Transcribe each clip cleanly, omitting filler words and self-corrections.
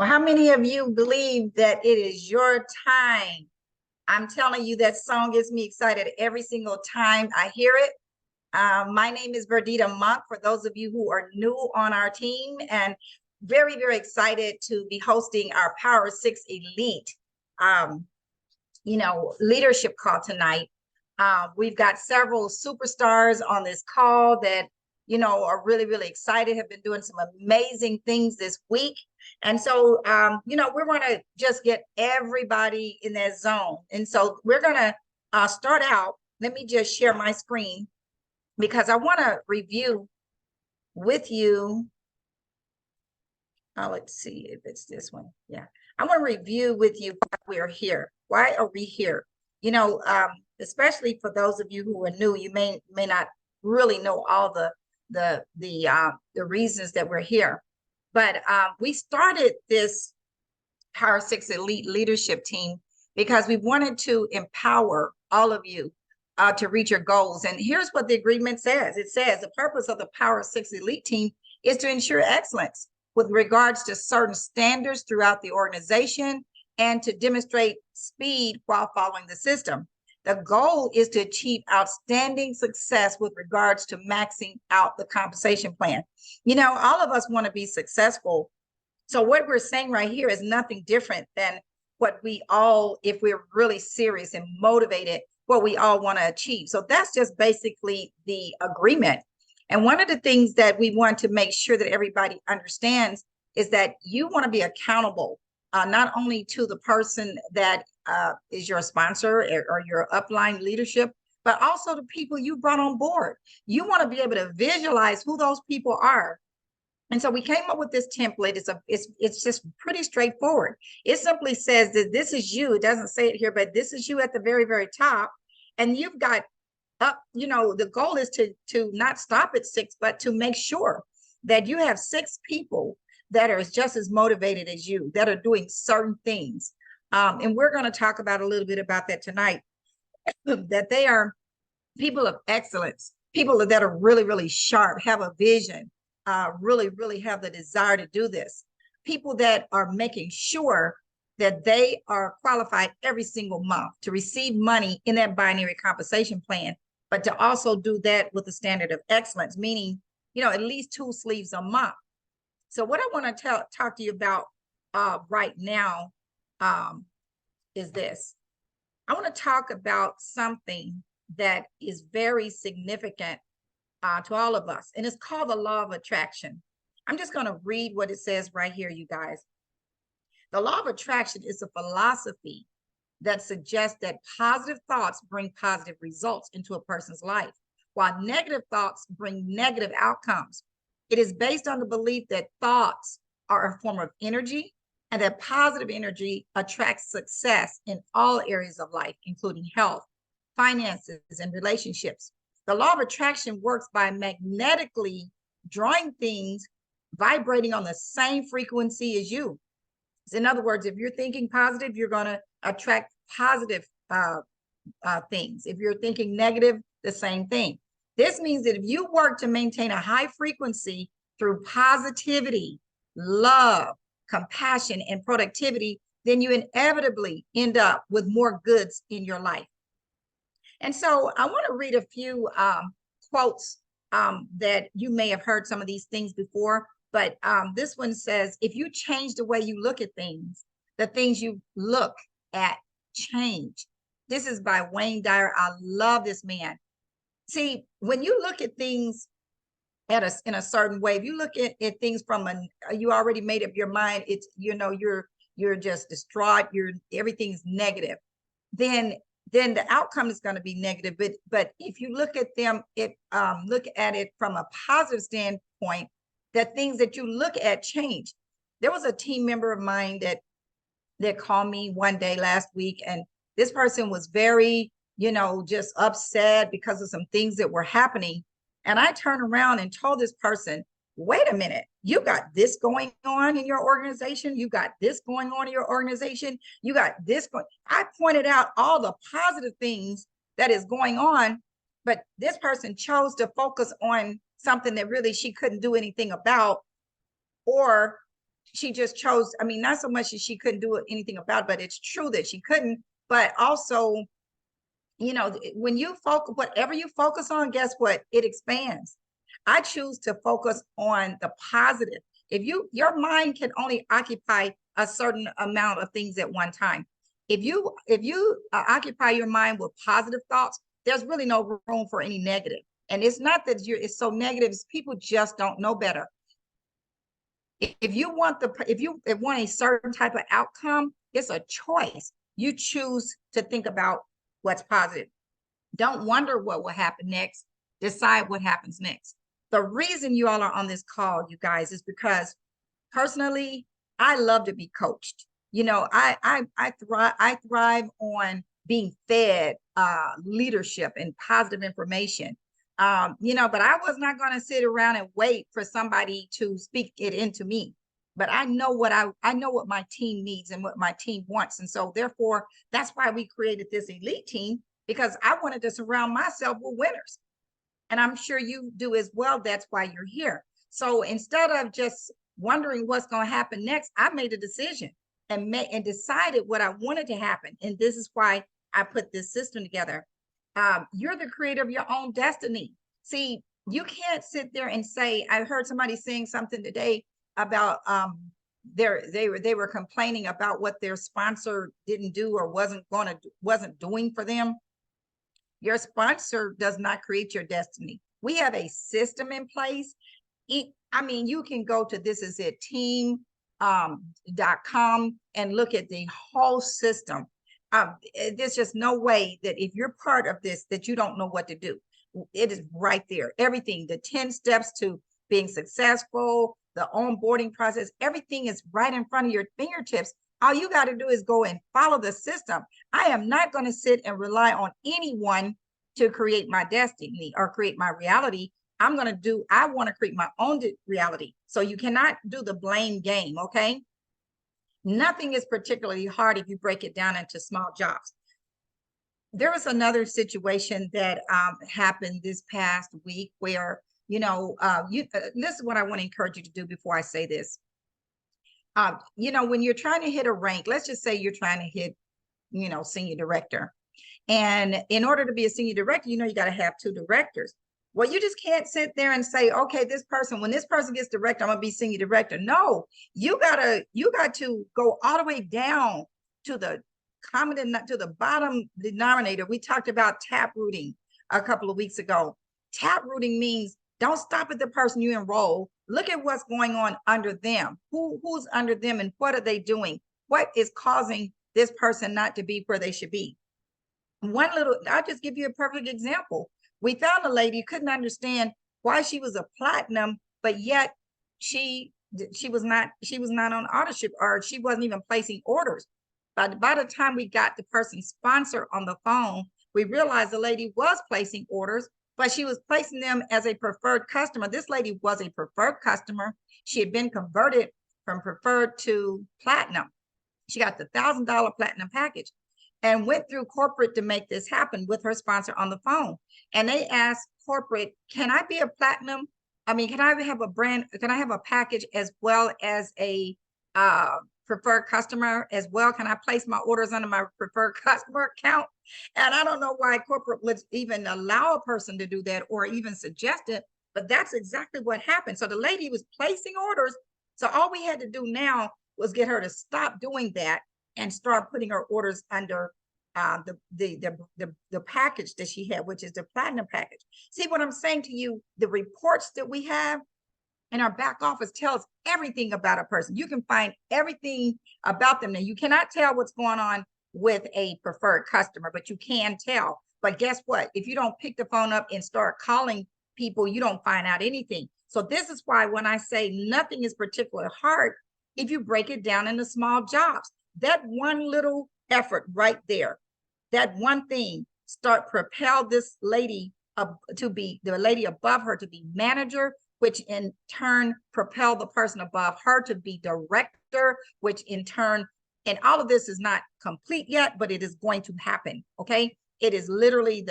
Well, how many of you believe that it is your time? I'm telling you, that song gets me excited every single time I hear it. My name is Verdita Monk, for those of you who are new on our team, and very, very excited to be hosting our Power 6 Elite, leadership call tonight. We've got several superstars on this call that, are really, really excited, have been doing some amazing things this week. And so, we're going to just get everybody in that zone. And so we're going to start out. Let me just share my screen because I want to review with you. Let's see if it's this one. Yeah. I want to review with you why we're here. Why are we here? Especially for those of you who are new, you may not really know all the reasons that we're here. But we started this Power 6 Elite leadership team because we wanted to empower all of you to reach your goals. And here's what the agreement says. It says the purpose of the Power 6 Elite team is to ensure excellence with regards to certain standards throughout the organization and to demonstrate speed while following the system. The goal is to achieve outstanding success with regards to maxing out the compensation plan. All of us want to be successful. So what we're saying right here is nothing different than what we all, if we're really serious and motivated, what we all want to achieve. So that's just basically the agreement. And one of the things that we want to make sure that everybody understands is that you want to be accountable, not only to the person that is your sponsor or your upline leadership, but also the people you brought on board. You want to be able to visualize who those people are. And so we came up with this template. It's just pretty straightforward. It simply says that this is you. It doesn't say it here, but this is you at the very, very top. And you've got up, the goal is to not stop at 6, but to make sure that you have 6 people that are just as motivated as you, that are doing certain things. And we're going to talk about a little bit about that tonight, that they are people of excellence, people that are really, really sharp, have a vision, really, really have the desire to do this. People that are making sure that they are qualified every single month to receive money in that binary compensation plan, but to also do that with the standard of excellence, meaning, at least 2 sleeves a month. So what I want to talk to you about right now is this. I want to talk about something that is very significant to all of us, and it's called the law of attraction. I'm just going to read what it says right here, you guys. The law of attraction is a philosophy that suggests that positive thoughts bring positive results into a person's life, while negative thoughts bring negative outcomes. It is based on the belief that thoughts are a form of energy and that positive energy attracts success in all areas of life, including health, finances, and relationships. The law of attraction works by magnetically drawing things vibrating on the same frequency as you. So in other words, if you're thinking positive, you're going to attract positive things. If you're thinking negative, the same thing. This means that if you work to maintain a high frequency through positivity, love, compassion, and productivity, then you inevitably end up with more goods in your life. And so I want to read a few quotes that you may have heard some of these things before, but this one says, if you change the way you look at things, the things you look at change. This is by Wayne Dyer. I love this man. See, when you look at things in a certain way, if you look at things from you already made up your mind, it's, you're just distraught, everything's negative, then the outcome is going to be negative. But if you look at look at it from a positive standpoint, that things that you look at change. There was a team member of mine that called me one day last week, and this person was very, just upset because of some things that were happening. And I turned around and told this person, wait a minute, you got this going on in your organization. You got this going on in your organization. You got this going. I pointed out all the positive things that is going on, but this person chose to focus on something that really she couldn't do anything about, or she just chose, I mean, not so much that she couldn't do anything about it, but it's true that she couldn't. But also, you know, when you focus, whatever you focus on, guess what? It expands. I choose to focus on the positive. If your mind can only occupy a certain amount of things at one time. If you occupy your mind with positive thoughts, there's really no room for any negative. And it's not that it's so negative, it's people just don't know better. If you want a certain type of outcome, it's a choice. You choose to think about what's positive. Don't wonder what will happen next. Decide what happens next. The reason you all are on this call, you guys, is because personally, I love to be coached. You know, I thrive on being fed leadership and positive information. You know, but I was not going to sit around and wait for somebody to speak it into me. But I know what I know what my team needs and what my team wants. And so therefore, that's why we created this elite team, because I wanted to surround myself with winners. And I'm sure you do as well. That's why you're here. So instead of just wondering what's going to happen next, I made a decision and decided what I wanted to happen. And this is why I put this system together. You're the creator of your own destiny. See, you can't sit there and say, I heard somebody saying something today about they were complaining about what their sponsor didn't do or wasn't doing for them. Your sponsor does not create your destiny. We have a system in place. I mean, you can go to thisisitteam.com and look at the whole system. There's just no way that if you're part of this, that you don't know what to do. It is right there. Everything, the 10 steps to being successful, the onboarding process, everything is right in front of your fingertips. All you got to do is go and follow the system. I am not going to sit and rely on anyone to create my destiny or create my reality. I want to create my own reality. So you cannot do the blame game, okay? Nothing is particularly hard if you break it down into small jobs. There was another situation that happened this past week where, you know, this is what I want to encourage you to do before I say this. You know, when you're trying to hit a rank, let's just say you're trying to hit, you know, senior director. And in order to be a senior director, you know, you got to have 2 directors. Well, you just can't sit there and say, okay, when this person gets director, I'm gonna be senior director. No, you got to go all the way down to the bottom denominator. We talked about tap rooting a couple of weeks ago. Tap rooting means don't stop at the person you enroll. Look at what's going on under them. Who's under them and what are they doing? What is causing this person not to be where they should be? I'll just give you a perfect example. We found a lady who couldn't understand why she was a platinum, but yet she was not on authorship, or she wasn't even placing orders. But by the time we got the person's sponsor on the phone, we realized the lady was placing orders, but she was placing them as a preferred customer. This lady was a preferred customer. She had been converted from preferred to platinum. She got the $1,000 platinum package and went through corporate to make this happen with her sponsor on the phone. And they asked corporate, can I be a platinum? I mean, can I have a package as well as a preferred customer as well? Can I place my orders under my preferred customer account? And I don't know why corporate would even allow a person to do that or even suggest it, but that's exactly what happened. So the lady was placing orders. So all we had to do now was get her to stop doing that and start putting her orders under the package that she had, which is the platinum package. See what I'm saying to you? The reports that we have in our back office tells everything about a person. You can find everything about them. Now, you cannot tell what's going on with a preferred customer, but you can tell. But guess what? If you don't pick the phone up and start calling people, you don't find out anything. So this is why when I say nothing is particularly hard, if you break it down into small jobs, that one little effort right there, that one thing, propel this lady to be the lady above her to be manager, which in turn propel the person above her to be director, which in turn, and all of this is not complete yet, but it is going to happen. Okay, it is literally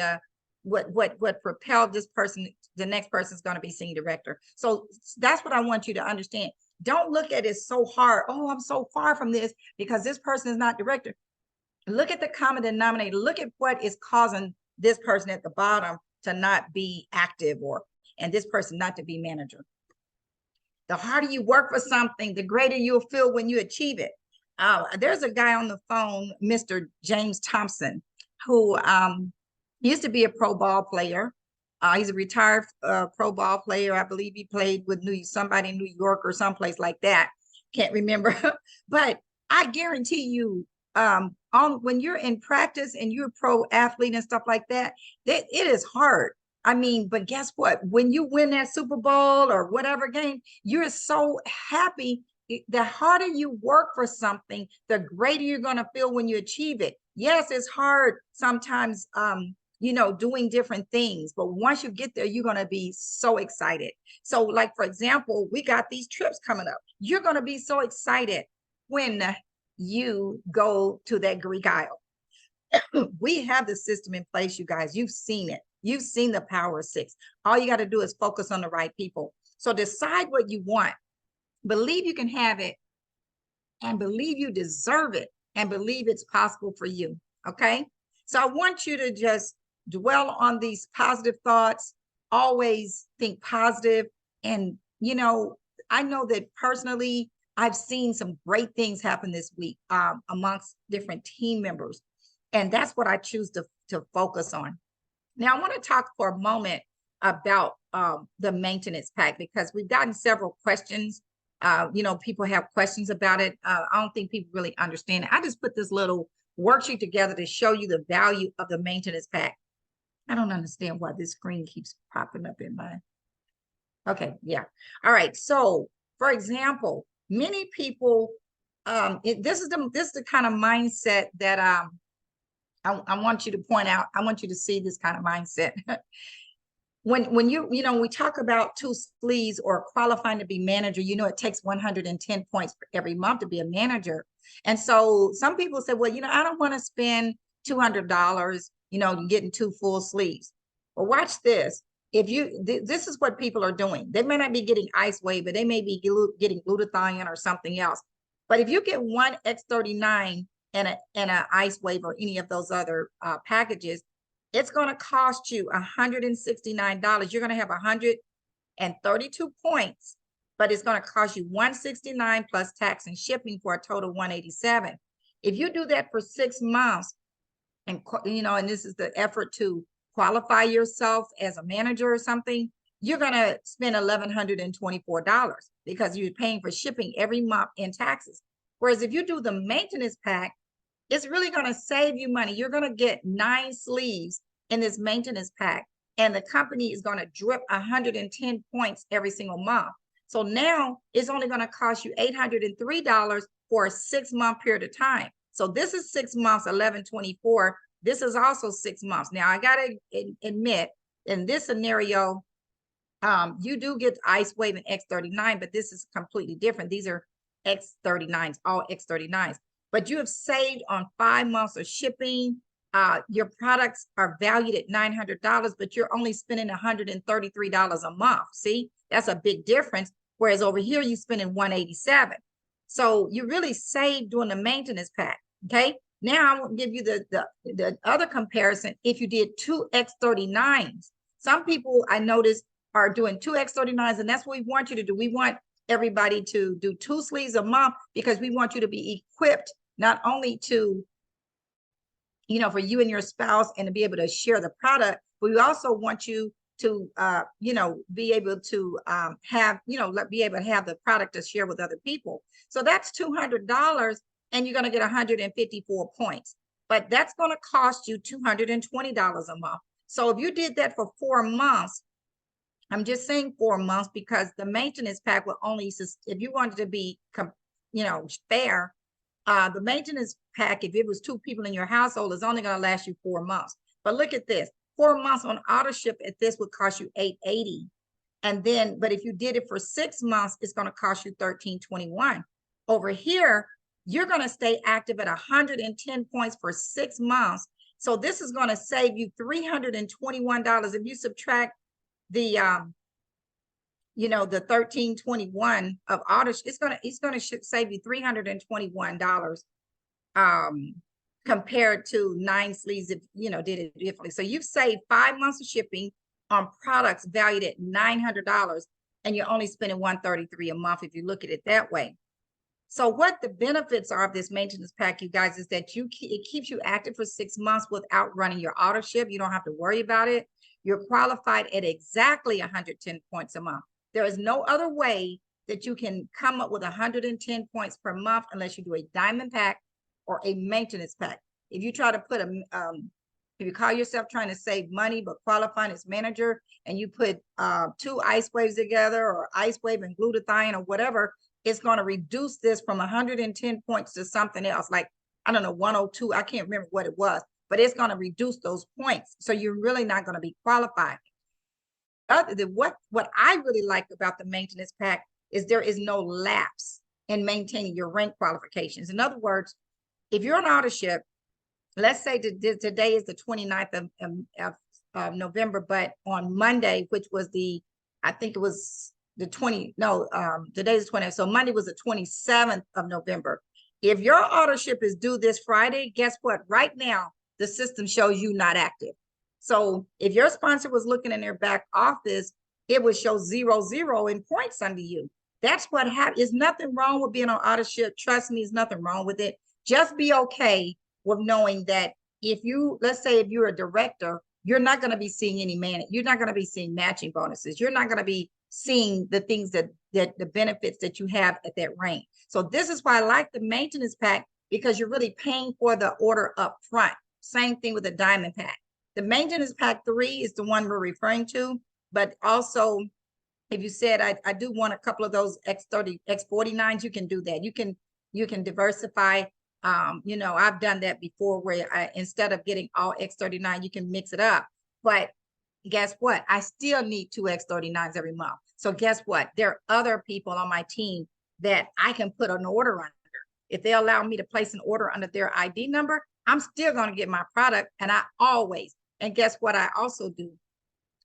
what propelled this person. The next person is going to be senior director. So that's what I want you to understand. Don't look at it so hard. Oh, I'm so far from this because this person is not director. Look at the common denominator. Look at what is causing this person at the bottom to not be active, and this person not to be manager. The harder you work for something, the greater you'll feel when you achieve it. There's a guy on the phone, Mr. James Thompson, who used to be a pro ball player. He's a retired pro ball player. I believe he played with somebody in New York or someplace like that. Can't remember. But I guarantee you, when you're in practice and you're a pro athlete and stuff like that, it is hard. I mean, but guess what? When you win that Super Bowl or whatever game, you're so happy. The harder you work for something, the greater you're going to feel when you achieve it. Yes, it's hard sometimes, doing different things, but once you get there, you're going to be so excited. So like, for example, we got these trips coming up. You're going to be so excited when you go to that Greek Isle. We have the system in place, you guys. You've seen it. You've seen the power of 6. All you got to do is focus on the right people. So decide what you want. Believe you can have it, and believe you deserve it, and believe it's possible for you. Okay? So I want you to just dwell on these positive thoughts. Always think positive. And, I know that personally, I've seen some great things happen this week amongst different team members. And that's what I choose to focus on. Now, I want to talk for a moment about the maintenance pack, because we've gotten several questions. People have questions about it. I don't think people really understand it. I just put this little worksheet together to show you the value of the maintenance pack. I don't understand why this screen keeps popping up in mine. Okay, yeah. All right. So, for example, many people, this is the kind of mindset that I want you to point out. I want you to see this kind of mindset. when we talk about 2 sleeves or qualifying to be manager, it takes 110 points for every month to be a manager. And so some people say, well, I don't want to spend $200, getting 2 full sleeves. Well, watch this. This is what people are doing. They may not be getting Ice Wave, but they may be getting glutathione or something else. But if you get one X39 and an Ice Wave or any of those other packages, it's going to cost you $169. You're going to have 132 points, but it's going to cost you $169 plus tax and shipping for a total of $187. If you do that for 6 months, and this is the effort to qualify yourself as a manager or something, you're going to spend $1,124 because you're paying for shipping every month in taxes. Whereas if you do the maintenance pack, it's really going to save you money. You're going to get 9 sleeves in this maintenance pack, and the company is going to drip 110 points every single month. So now it's only going to cost you $803 for a 6-month period of time. So this is 6 months, 1124. This is also 6 months. Now I got to admit, in this scenario, you do get Ice Wave and X39, but this is completely different. These are X39s, all X39s. But you have saved on 5 months of shipping. Your products are valued at $900, but you're only spending $133 a month. See, that's a big difference. Whereas over here, you're spending $187. So you really save doing the maintenance pack. Okay. Now I will give you the other comparison. If you did 2 X39s, some people I noticed are doing 2 X39s, and that's what we want you to do. We want everybody to do 2 sleeves a month because we want you to be equipped not only to, for you and your spouse and to be able to share the product, but we also want you to, be able to be able to have the product to share with other people. So that's $200, and you're going to get 154 points. But that's going to cost you $220 a month. So if you did that for 4 months, I'm just saying 4 months because the maintenance pack will only, if you wanted to be, fair, the maintenance pack, if it was 2 people in your household, is only going to last you 4 months. But look at this, 4 months on auto ship at this would cost you $880. And then, but if you did it for 6 months, it's going to cost you $1321. Over here, you're going to stay active at 110 points for 6 months. So this is going to save you $321. If you subtract the the 1321 of auto, it's gonna save you $321 compared to 9 sleeves if did it differently. So you've saved 5 months of shipping on products valued at $900, and you're only spending $133 a month if you look at it that way. So what the benefits are of this maintenance pack, you guys, is that it keeps you active for 6 months without running your auto ship. You don't have to worry about it. You're qualified at exactly 110 points a month. There is no other way that you can come up with 110 points per month unless you do a diamond pack or a maintenance pack. If you try to put if you call yourself trying to save money but qualifying as manager, and you put 2 ice waves together, or ice wave and glutathione or whatever, it's going to reduce this from 110 points to something else, like, I don't know, 102. I can't remember what it was, but it's going to reduce those points. So you're really not going to be qualified. Other than what I really like about the maintenance pack is there is no lapse in maintaining your rank qualifications. In other words, if you're an auto ship, let's say today is the 29th of November, but on Monday, which was I think it was the 20, no, today's the 20th. So Monday was the 27th of November. If your auto ship is due this Friday, guess what? Right now, the system shows you not active. So if your sponsor was looking in their back office, it would show 0 in points under you. That's what happens. There's nothing wrong with being on auto ship. Trust me, there's nothing wrong with it. Just be okay with knowing that let's say if you're a director, you're not going to be seeing you're not going to be seeing matching bonuses. You're not going to be seeing the things that the benefits that you have at that rank. So this is why I like the maintenance pack, because you're really paying for the order up front. Same thing with the diamond pack. The maintenance pack 3 is the one we're referring to, but also if you said, I do want a couple of those X30, X49s, you can do that. You can diversify. I've done that before, where instead of getting all X39, you can mix it up. But guess what? I still need 2 X39s every month. So guess what? There are other people on my team that I can put an order under. If they allow me to place an order under their ID number, I'm still going to get my product. And guess what I also do?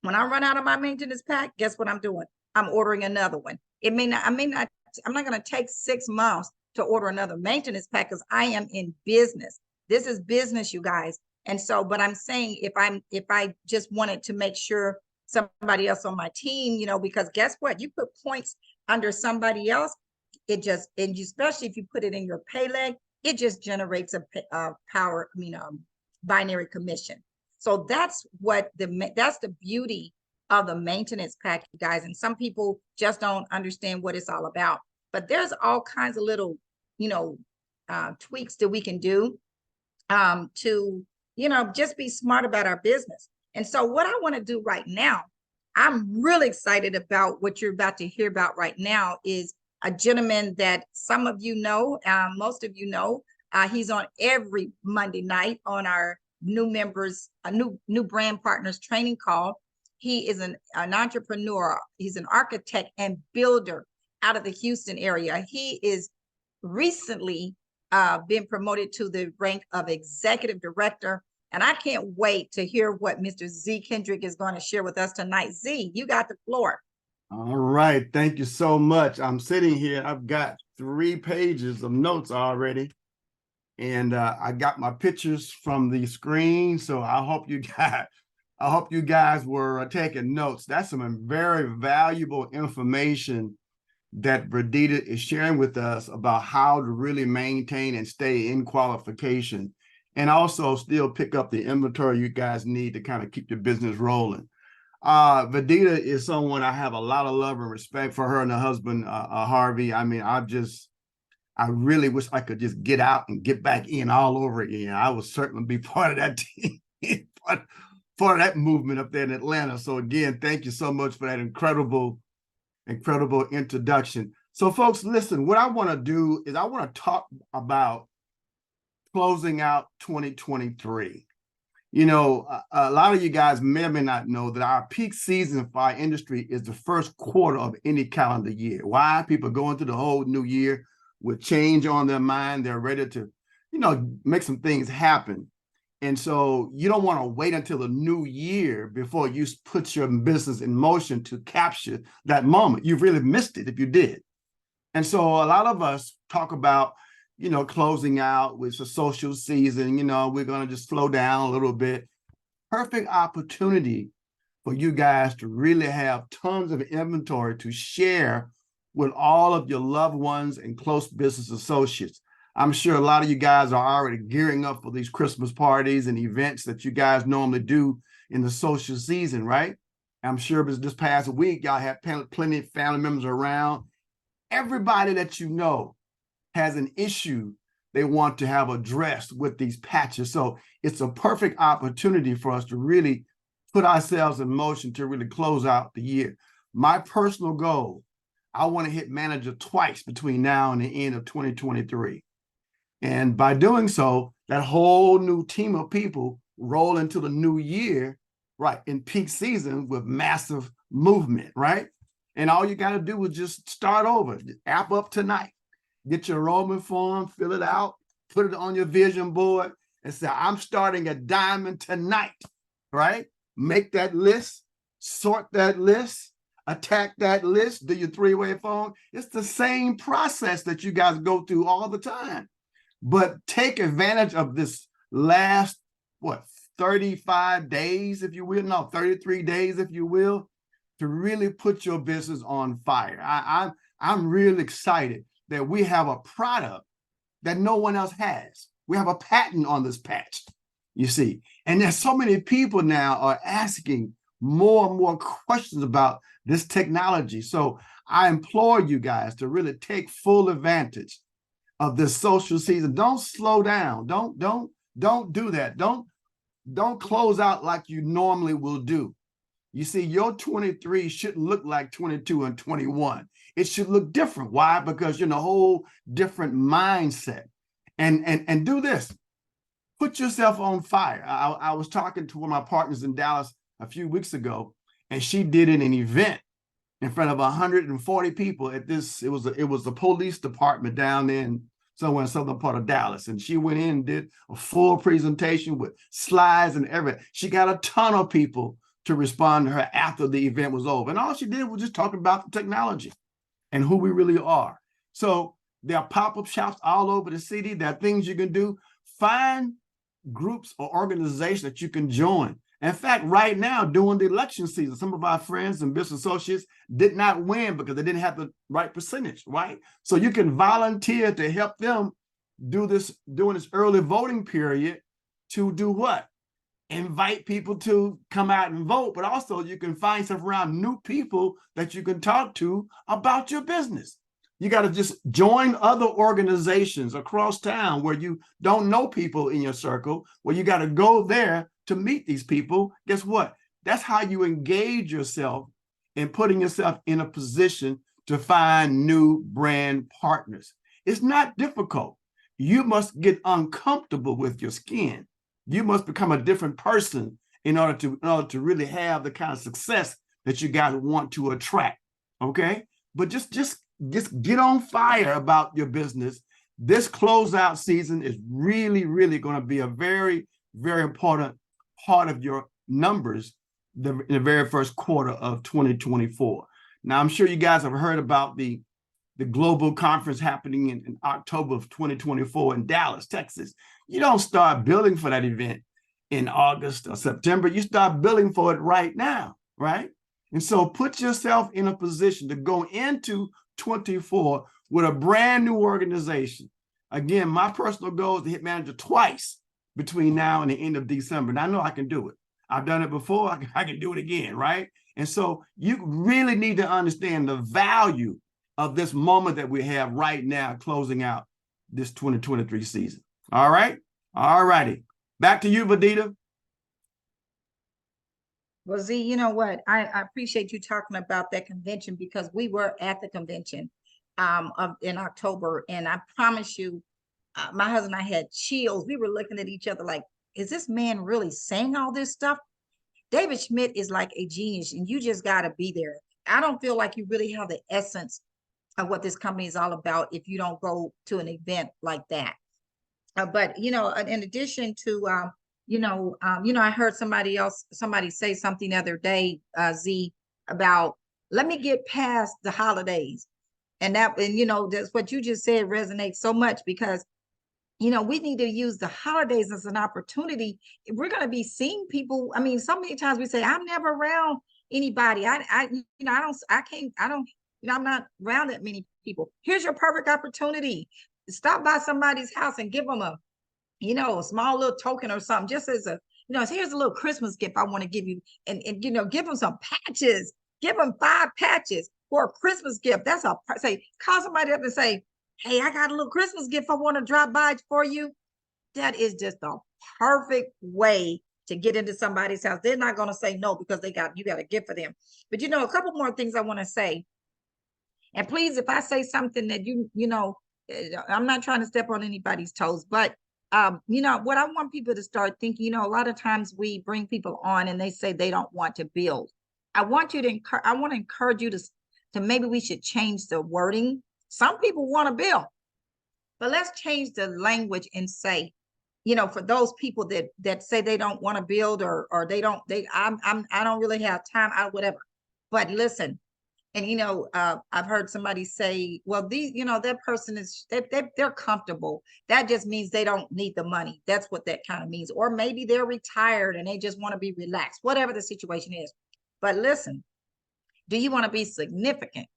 When I run out of my maintenance pack, guess what I'm doing? I'm ordering another one. I'm not going to take 6 months to order another maintenance pack, because I am in business. This is business, you guys. And so, but I'm saying if I just wanted to make sure somebody else on my team, because guess what? You put points under somebody else, especially if you put it in your pay leg, it just generates a binary commission. So that's the beauty of the maintenance pack, you guys. And some people just don't understand what it's all about. But there's all kinds of little, tweaks that we can do to, just be smart about our business. And so what I want to do right now, I'm really excited about what you're about to hear about right now, is a gentleman that some of you know, most of you know. He's on every Monday night on our new members, new brand partners training call. He is an entrepreneur. He's an architect and builder out of the Houston area. He is recently been promoted to the rank of executive director. And I can't wait to hear what Mr. Z Kendrick is going to share with us tonight. Z, you got the floor. All right. Thank you so much. I'm sitting here. I've got 3 pages of notes already. And I got my pictures from the screen. So I hope you guys were taking notes. That's some very valuable information that Verdita is sharing with us about how to really maintain and stay in qualification, and also still pick up the inventory you guys need to kind of keep your business rolling. Verdita is someone I have a lot of love and respect for, her and her husband, Harvey. I mean, I really wish I could just get out and get back in all over again. I would certainly be part of that team, part of that movement up there in Atlanta. So again, thank you so much for that incredible introduction. So folks, listen, what I want to do is I want to talk about closing out 2023. A lot of you guys may or may not know that our peak season for our industry is the first quarter of any calendar year. Why? People go into the whole new year with change on their mind. They're ready to, make some things happen. And so you don't want to wait until the new year before you put your business in motion to capture that moment. You've really missed it if you did. And so a lot of us talk about, closing out with a social season, we're going to just slow down a little bit. Perfect opportunity for you guys to really have tons of inventory to share with all of your loved ones and close business associates. I'm sure a lot of you guys are already gearing up for these Christmas parties and events that you guys normally do in the social season, right? I'm sure this past week, y'all had plenty of family members around. Everybody that you know has an issue they want to have addressed with these patches. So it's a perfect opportunity for us to really put ourselves in motion to really close out the year. My personal goal, I want to hit manager twice between now and the end of 2023. And by doing so, that whole new team of people roll into the new year, right, in peak season with massive movement, right? And all you got to do is just start over, app up tonight, get your enrollment form, fill it out, put it on your vision board and say, I'm starting at Diamond tonight, right? Make that list, sort that list, attack that list, do your three-way phone. It's the same process that you guys go through all the time. But take advantage of this last, 35 days, if you will, no, 33 days, if you will, to really put your business on fire. I'm really excited that we have a product that no one else has. We have a patent on this patch, you see. And there's so many people now are asking more and more questions about this technology. So I implore you guys to really take full advantage of this social season. Don't slow down. Don't do that. Don't close out like you normally will do. You see, your 23 shouldn't look like 22 and 21. It should look different. Why? Because you're in a whole different mindset. And do this. Put yourself on fire. I was talking to one of my partners in Dallas a few weeks ago, and she did an event in front of 140 people at this. It was the police department down there in somewhere in southern part of Dallas. And she went in and did a full presentation with slides and everything. She got a ton of people to respond to her after the event was over. And all she did was just talk about the technology and who we really are. So there are pop-up shops all over the city. There are things you can do. Find groups or organizations that you can join. In fact, right now, during the election season, some of our friends and business associates did not win because they didn't have the right percentage, right? So you can volunteer to help them do this during this early voting period to do what? Invite people to come out and vote, but also you can find yourself around new people that you can talk to about your business. You got to just join other organizations across town where you don't know people in your circle, where you got to go there to meet these people. Guess what? That's how you engage yourself in putting yourself in a position to find new brand partners. It's not difficult. You must get uncomfortable with your skin. You must become a different person in order to really have the kind of success that you guys want to attract. Okay, but just get on fire about your business. This closeout season is really, really going to be a very, very important part of your numbers in the very first quarter of 2024. Now, I'm sure you guys have heard about the global conference happening in October of 2024 in Dallas, Texas. You don't start building for that event in August or September. You start building for it right now, right? And so put yourself in a position to go into 24 with a brand new organization. Again, my personal goal is to hit manager twice between now and the end of December. And I know I can do it. I've done it before. I can do it again, right? And so you really need to understand the value of this moment that we have right now, closing out this 2023 season. All right. All righty. Back to you, Vidita. Well, Z, you know what? I appreciate you talking about that convention because we were at the convention in October. And I promise you, my husband and I had chills. We were looking at each other like, is this man really saying all this stuff? David Schmidt is like a genius and you just got to be there. I don't feel like you really have the essence of what this company is all about if you don't go to an event like that. But, you know, in addition to I heard somebody say something the other day, Z, about let me get past the holidays. And that's what you just said resonates so much because we need to use the holidays as an opportunity. We're going to be seeing people. I mean, so many times we say, I'm never around anybody. I'm not around that many people. Here's your perfect opportunity. Stop by somebody's house and give them a small little token or something, just as here's a little Christmas gift I want to give you. And give them some patches, give them 5 patches for a Christmas gift. Call somebody up and say, hey, I got a little Christmas gift I want to drop by for you. That is just a perfect way to get into somebody's house. They're not going to say no because you got a gift for them. But a couple more things I want to say. And please, if I say something that I'm not trying to step on anybody's toes, but what I want people to start thinking, a lot of times we bring people on and they say they don't want to build. I want to encourage you to maybe we should change the wording. Some people want to build, but let's change the language and say, for those people that say they don't want to build or I don't really have time, whatever. But listen, and I've heard somebody say, well, that person is they're comfortable. That just means they don't need the money. That's what that kind of means. Or maybe they're retired and they just want to be relaxed, whatever the situation is. But listen, do you want to be significant?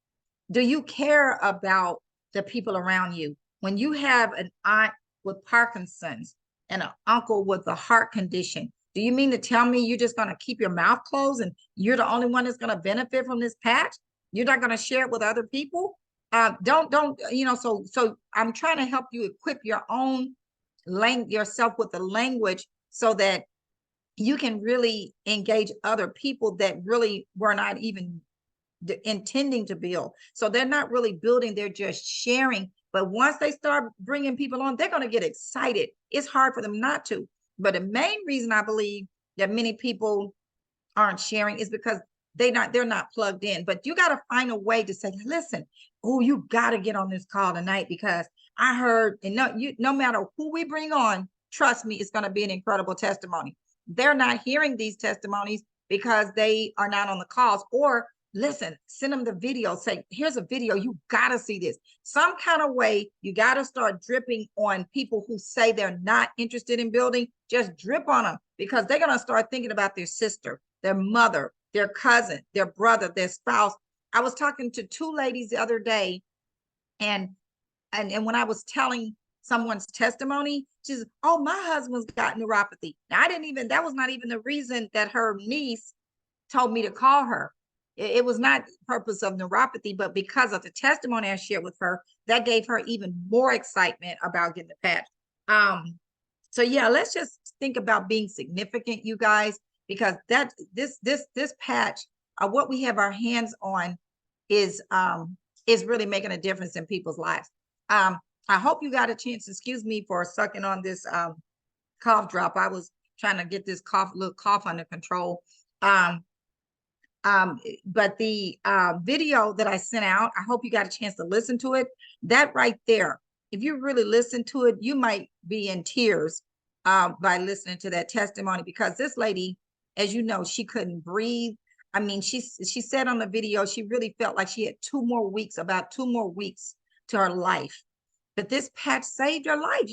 Do you care about the people around you? When you have an aunt with Parkinson's and an uncle with a heart condition, do you mean to tell me you're just going to keep your mouth closed and you're the only one that's going to benefit from this patch? You're not going to share it with other people? So I'm trying to help you equip your own yourself with the language so that you can really engage other people that really were not even intending to build. So they're not really building, they're just sharing. But once they start bringing people on, they're going to get excited. It's hard for them not to. But the main reason I believe that many people aren't sharing is because they're not plugged in. But you got to find a way to say, listen, you got to get on this call tonight because I heard, and no matter who we bring on, trust me, it's going to be an incredible testimony. They're not hearing these testimonies because they are not on the calls. Or listen, send them the video, say, here's a video, you got to see this. Some kind of way, you got to start dripping on people who say they're not interested in building. Just drip on them because they're going to start thinking about their sister, their mother, their cousin, their brother, their spouse. I was talking to 2 ladies the other day, and when I was telling someone's testimony, she says, oh, my husband's got neuropathy. Now, that was not even the reason that her niece told me to call her. It was not purpose of neuropathy, but because of the testimony I shared with her, that gave her even more excitement about getting the patch. So yeah, let's just think about being significant, you guys, because this patch, what we have our hands on, is really making a difference in people's lives. I hope you got a chance. Excuse me for sucking on this cough drop. I was trying to get this little cough under control. But the video that I sent out, I hope you got a chance to listen to it. That right there, if you really listen to it, you might be in tears by listening to that testimony, because this lady, as you know, she couldn't breathe. I mean, she said on the video, she really felt like she had about 2 more weeks to her life. But this patch saved her life.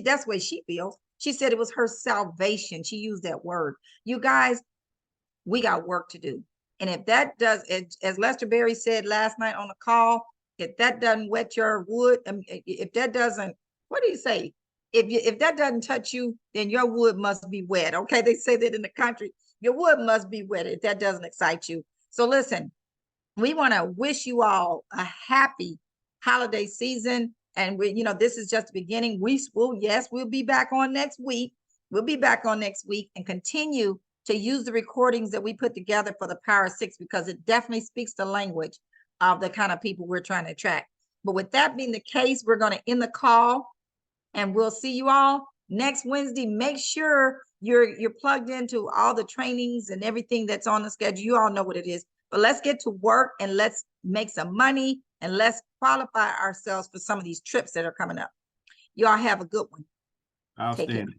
That's the way she feels. She said it was her salvation. She used that word. You guys, we got work to do. And if that does, as Lester Berry said last night on the call, if that doesn't wet your wood, if that doesn't, what do you say? If that doesn't touch you, then your wood must be wet. Okay, they say that in the country. Your wood must be wet if that doesn't excite you. So listen, we want to wish you all a happy holiday season. And this is just the beginning. We'll be back on next week. We'll be back on next week and continue to use the recordings that we put together for the Power 6, because it definitely speaks the language of the kind of people we're trying to attract. But with that being the case, we're going to end the call, and we'll see you all next Wednesday. Make sure you're plugged into all the trainings and everything that's on the schedule. You all know what it is. But let's get to work and let's make some money and let's qualify ourselves for some of these trips that are coming up. You all have a good one. Outstanding.